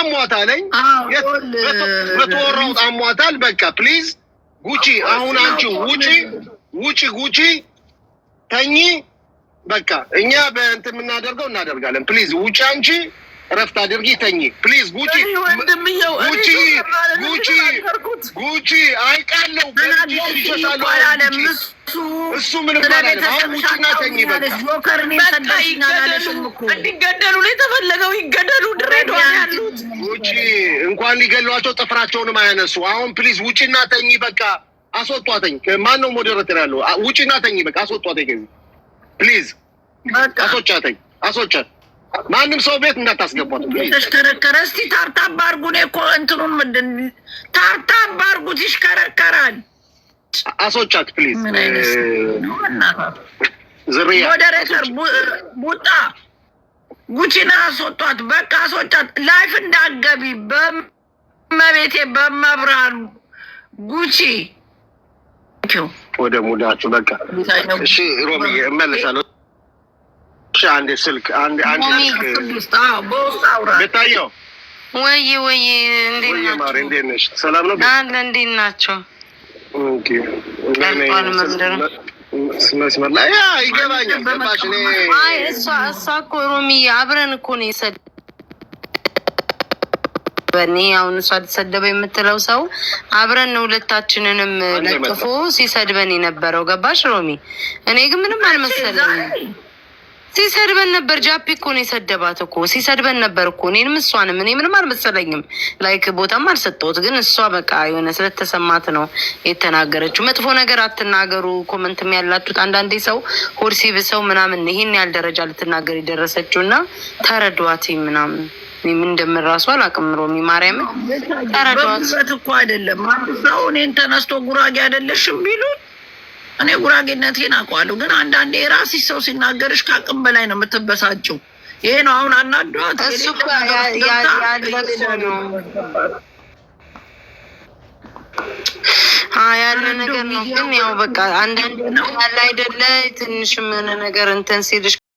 አሟታለኝ በተወራው አሟታል። በቃ ፕሊዝ ጉቺ አሁን አንቺ ውጪ ተኚ። በቃ እኛ በእንትን የምናደርገው እናደርጋለን። ፕሊዝ ውጪ አንቺ ረፍት አድርጊ ተኚ ፕሊዝ ጉቺ አይቃለው እሱ ምንም ማለት አሁን ውጪና ተኚ። እንዲገደሉ ነው የተፈለገው። ይገደሉ። ድሬዳዋ ያሉት ውጪ እንኳን ሊገሏቸው ጥፍራቸውንም አያነሱ። አሁን ፕሊዝ ውጪና ተኚ። በቃ አስወጧተኝ። ማን ነው ሞዴሬተር ያለው? ውጪና ተኚ። በቃ አስወጧተኝ ፕሊዝ። አስወጫተኝ አስወጫት። ማንም ሰው ቤት እንዳታስገቧት ተሽከረከረ። እስቲ ታርታባ አድርጉ። እኔ እኮ እንትኑን ምንድን ታርታባ አድርጉት። ይሽከረከራል። አስወጫት ፕሊዝ። ምን አይነት ዝርያ ሞዴሬተር ቡጣ ጉቺና አስወጧት። በቃ አስወጫት። ላይፍ እንዳገቢ በመቤቴ በመብራኑ ጉቺ ወደ ሙዳችሁ በቃ እሺ። ሮሚዬ እመለሳለሁ። አንዴ ስልክ አንዴ ቤታየው ወይ እንዴት ነሽ? ሰላም ነው አለ። እንዴት ናቸው? ኦኬ መስመር ላይ ይገባኛል። ገባሽ? አይ እሷ እኮ ሮሚዬ አብረን እኮ ነው በኔ አሁን እሷ ተሰደበ የምትለው ሰው አብረን ነው ሁለታችንንም ለጥፎ ሲሰድበን የነበረው። ገባሽ ሮሚ? እኔ ግን ምንም አልመሰለኝም። ሲሰድበን ነበር። ጃፒ እኮ ነው የሰደባት እኮ ሲሰድበን ነበር እኮ እኔንም እሷንም። እኔ ምንም አልመሰለኝም። ላይክ ቦታም አልሰጠሁት። ግን እሷ በቃ የሆነ ስለተሰማት ነው የተናገረችው። መጥፎ ነገር አትናገሩ። ኮመንትም ያላችሁት አንዳንዴ ሰው ሆድ ሲብሰው ምናምን ይሄን ያህል ደረጃ ልትናገር የደረሰችው እና ተረዷት ምናምን ምን እንደምራሱ አላውቅም። ሮሚ ማርያምን ተረዷት እኮ አይደለም ሰው እኔን ተነስቶ ጉራጌ አይደለሽም ቢሉኝ እኔ ጉራጌነቴን አውቀዋለሁ። ግን አንዳንዴ የራስሽ ሰው ሲናገርሽ ከአቅም በላይ ነው የምትበሳጭው። ይሄ ነው አሁን አናዷት። እሱ ያለ ነው ያለ ነገር ነው። ግን ያው በቃ አንዳንዴ ያለ አይደለ ትንሽ ምን ነገር እንትን ሲልሽ